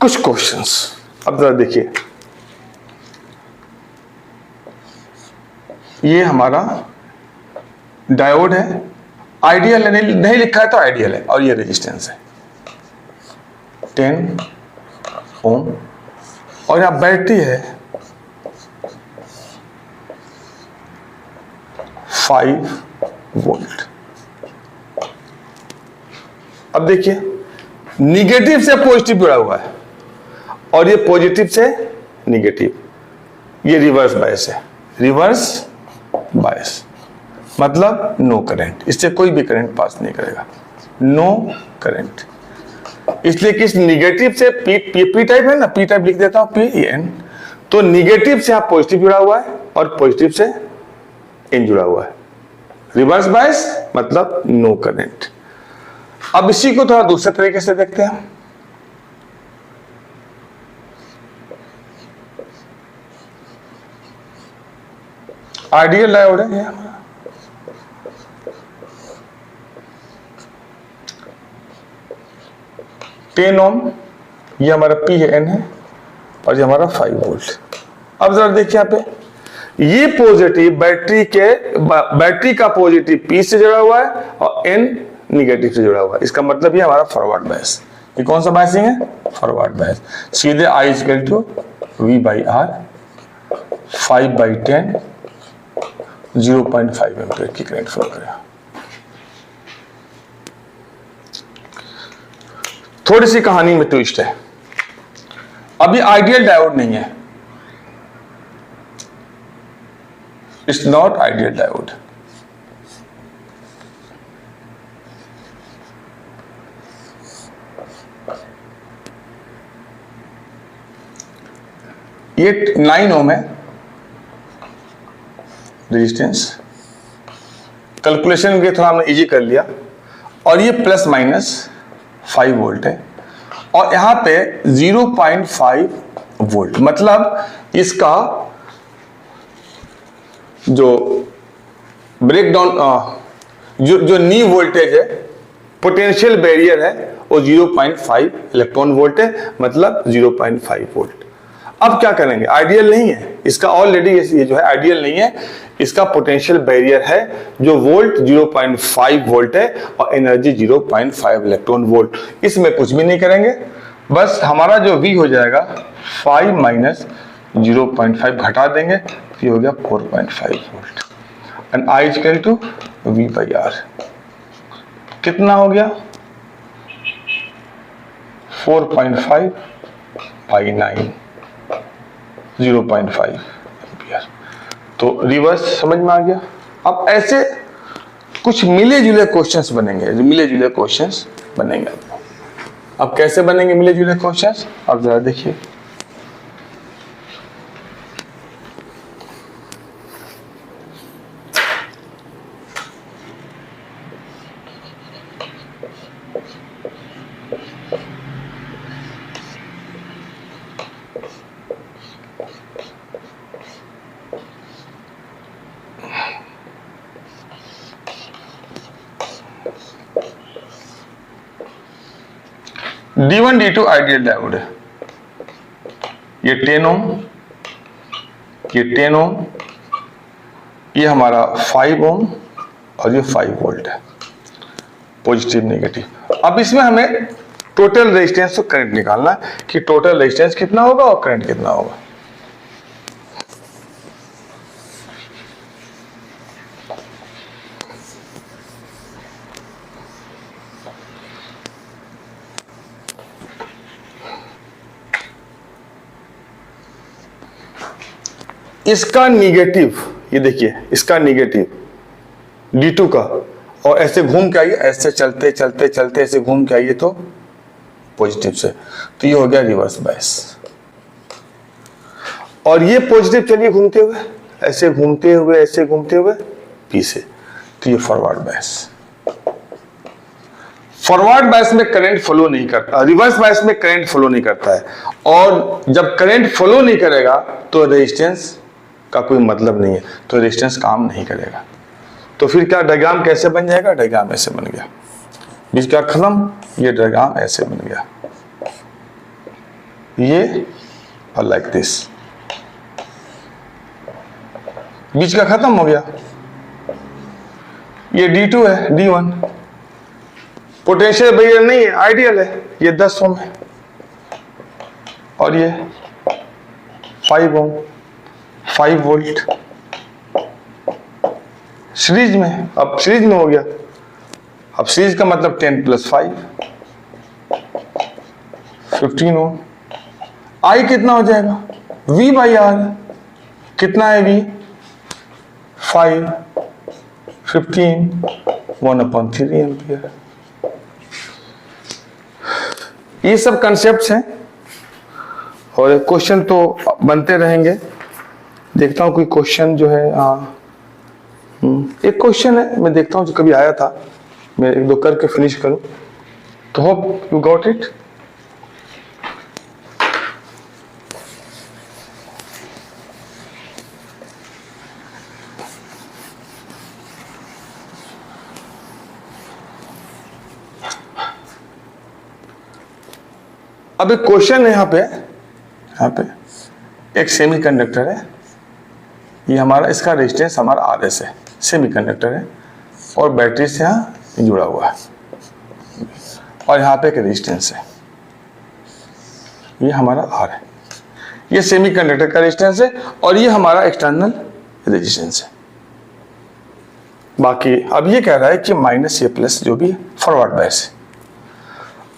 कुछ क्वेश्चंस, अब जरा देखिए, ये हमारा डायोड है, आइडियल है, नहीं लिखा है तो आइडियल है, और ये रेजिस्टेंस है 10 ओम, और यहां बैटरी है 5 वोल्ट। अब देखिए, निगेटिव से पॉजिटिव जुड़ा हुआ है और ये पॉजिटिव से निगेटिव, ये रिवर्स बायस है, रिवर्स बायस मतलब नो करंट, इससे कोई भी करंट पास नहीं करेगा, नो करंट। इसलिए कि इस निगेटिव से पी टाइप है ना, पी टाइप लिख देता हूं, पी एन, तो निगेटिव से आप पॉजिटिव जुड़ा हुआ है और पॉजिटिव से एन जुड़ा हुआ है, रिवर्स बायस मतलब नो करंट। अब इसी को थोड़ा दूसरे तरीके से देखते हैं। आइडियल डायोड है ये हमारा, टेन ओम, ये हमारा पी है, एन है, और ये हमारा 5 वोल्ट। अब जरा देखिए यहाँ पे, ये पॉजिटिव बैटरी का पॉजिटिव पी से जुड़ा हुआ है और एन निगेटिव से जुड़ा हुआ है, इसका मतलब ये हमारा फॉरवर्ड बायस। ये कौन सा बायसिंग है? Forward bias. सीधे I equal to V by R, 5/10 0.5 ampere की करंट फ्लो करेगा। थोड़ी सी कहानी में ट्विस्ट है, अभी आइडियल डायोड नहीं है, इट्स नॉट आइडियल डायोड। ये 9 ओम है रेजिस्टेंस, कैलकुलेशन के थोड़ा हमने इजी कर लिया, और ये प्लस माइनस 5 वोल्ट है, और यहां पे 0.5 वोल्ट, मतलब इसका जो ब्रेकडाउन, जो नी वोल्टेज है, पोटेंशियल बैरियर है, वो 0.5 इलेक्ट्रॉन वोल्ट है, मतलब 0.5 वोल्ट। अब क्या करेंगे, आइडियल नहीं है इसका, ऑलरेडी ये जो है आइडियल नहीं है, इसका पोटेंशियल बैरियर है जो वोल्ट 0.5 वोल्ट है और एनर्जी 0.5 इलेक्ट्रॉन वोल्ट। इसमें कुछ भी नहीं करेंगे, बस हमारा जो V हो जाएगा 5 माइनस 0.5 घटा देंगे, ये हो गया 4.5 वोल्ट, and I equal to V by R कितना हो गया 4.5 बाई 9, 0.5 एम्पियर। तो रिवर्स समझ में आ गया। अब ऐसे कुछ मिले जुले क्वेश्चंस बनेंगे, मिले जुले क्वेश्चंस बनेंगे। अब कैसे बनेंगे मिले जुले क्वेश्चंस, अब जरा देखिए। D1 D2 आइडियल डायोड है, ये 10 ओम, ये 10 ओम, ये हमारा 5 ओम और ये 5 वोल्ट है, पॉजिटिव नेगेटिव। अब इसमें हमें टोटल रेजिस्टेंस तो करंट निकालना है कि टोटल रेजिस्टेंस कितना होगा और करंट कितना होगा। इसका निगेटिव, ये देखिए इसका निगेटिव D2 का, और ऐसे घूम के आइए, ऐसे चलते चलते चलते ऐसे घूम के आइए तो पॉजिटिव से, तो ये हो गया रिवर्स बायस। और ये पॉजिटिव चलिए घूमते हुए, ऐसे घूमते हुए ऐसे घूमते हुए P से, तो ये फॉरवर्ड बायस। फॉरवर्ड बायस में करंट फ्लो नहीं करता, रिवर्स बायस में करंट फ्लो नहीं करता है, और जब करंट फ्लो नहीं करेगा तो रेजिस्टेंस का कोई मतलब नहीं है, तो रेजिस्टेंस काम नहीं करेगा। तो फिर क्या डायग्राम कैसे बन जाएगा? डायग्राम ऐसे बन गया, बीच का खत्म, ये डायग्राम ऐसे बन गया, ये और लाइक दिस, बीच का खत्म हो गया। ये D2 है, D1 पोटेंशियल बैरियर नहीं है, आइडियल है, ये 10 ओम है, और ये 5 ओम, 5 वोल्ट सीरीज में। अब सीरीज में हो गया, अब सीरीज का मतलब 10 + 5 15 ओम। आई कितना हो जाएगा? V/R कितना है? V 5 15 1/3 ampere. ये सब कंसेप्ट्स हैं और क्वेश्चन तो बनते रहेंगे। देखता हूँ कोई क्वेश्चन जो है, एक क्वेश्चन है, मैं देखता हूँ जो कभी आया था, मैं 1-2 करके फिनिश करूं, तो होप यू गॉट इट। अब एक क्वेश्चन है यहाँ पे एक सेमीकंडक्टर है, ये हमारा, इसका रेजिस्टेंस हमारा RS है, सेमीकंडक्टर है, और बैटरी से यहाँ जुड़ा हुआ है, और यहाँ पे एक रेजिस्टेंस है, ये हमारा R है, ये सेमीकंडक्टर का रेजिस्टेंस है, और ये हमारा एक्सटर्नल रेजिस्टेंस है। बाकी अब ये कह रहा है कि -A+ जो भी फॉरवर्ड बायस है।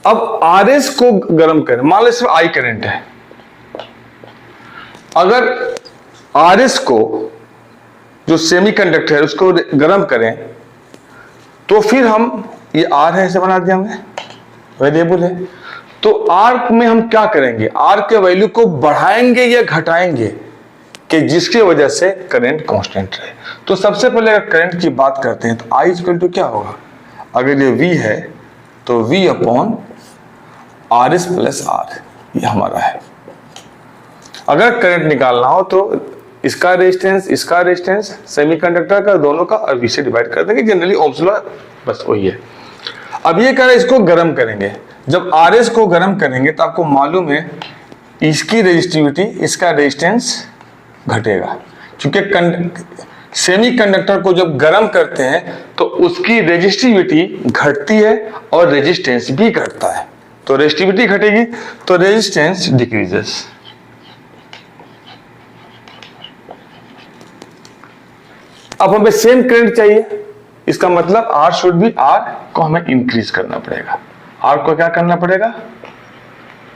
अब RS को गर्म करें, मान लो इसमें I करंट है, अगर RS को जो सेमीकंडक्टर है उसको गर्म करें तो फिर हम, ये R है, ऐसे बना दिया हमने, वेरिएबल है, तो R में हम क्या करेंगे? R के वैल्यू को बढ़ाएंगे या घटाएंगे कि जिसकी वजह से करंट कांस्टेंट रहे। तो सबसे पहले अगर करंट की बात करते हैं तो I = क्या होगा? अगर ये V है तो V/RS + R, ये हमारा है। अगर करंट निकालना हो तो इसका रेजिस्टेंस सेमीकंडक्टर का, दोनों का, और V से डिवाइड कर देंगे, जनरली ओम्स लॉ बस वही है। अब ये कह रहे हैं इसको गर्म करेंगे, जब RS को गर्म करेंगे तो आपको मालूम है इसकी रेजिस्टिविटी, इसका रेजिस्टेंस घटेगा, क्योंकि सेमीकंडक्टर को जब गर्म करते हैं तो उसकी रेजिस्टिविटी घटती है और रेजिस्टेंस भी घटता है, तो रेजिस्टिविटी घटेगी तो रेजिस्टेंस डिक्रीजेस। अब हमें सेम करंट चाहिए, इसका मतलब R शुड बी, R को हमें इंक्रीज करना पड़ेगा, R को क्या करना पड़ेगा?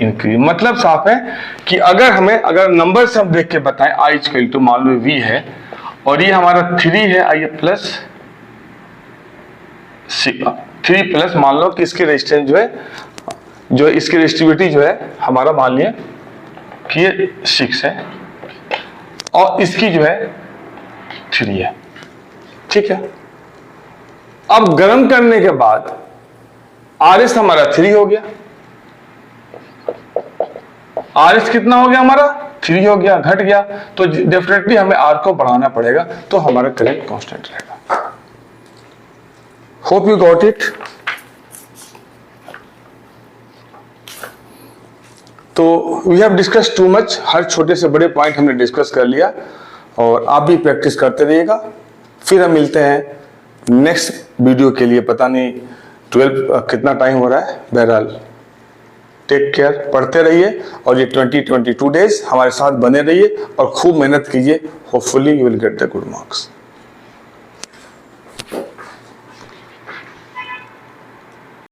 इंक्रीज। मतलब साफ है कि अगर नंबर से हम देख के बताएं, I = मान लो V है और ये हमारा 3 है, आइए +3 मान लो कि इसकी रेजिस्टेंस जो इसकी रेजिस्टिविटी जो है हमारा, मान लिया कि ये 6 है और इसकी जो है 3 है, ठीक है। अब गर्म करने के बाद RS हमारा 3 हो गया, RS कितना हो गया हमारा? 3 हो गया, घट गया, तो डेफिनेटली हमें R को बढ़ाना पड़ेगा, तो हमारा करंट कांस्टेंट रहेगा। Hope you got it. तो we have discuss too much, हर छोटे से बड़े पॉइंट हमने डिस्कस कर लिया, और आप भी प्रैक्टिस करते रहिएगा। फिर हम मिलते हैं नेक्स्ट वीडियो के लिए। पता नहीं 12 कितना टाइम हो रहा है, बहरहाल टेक केयर, पढ़ते रहिए, और ये 20-22 डेज हमारे साथ बने रहिए और खूब मेहनत कीजिए। Hopefully you will get the good marks.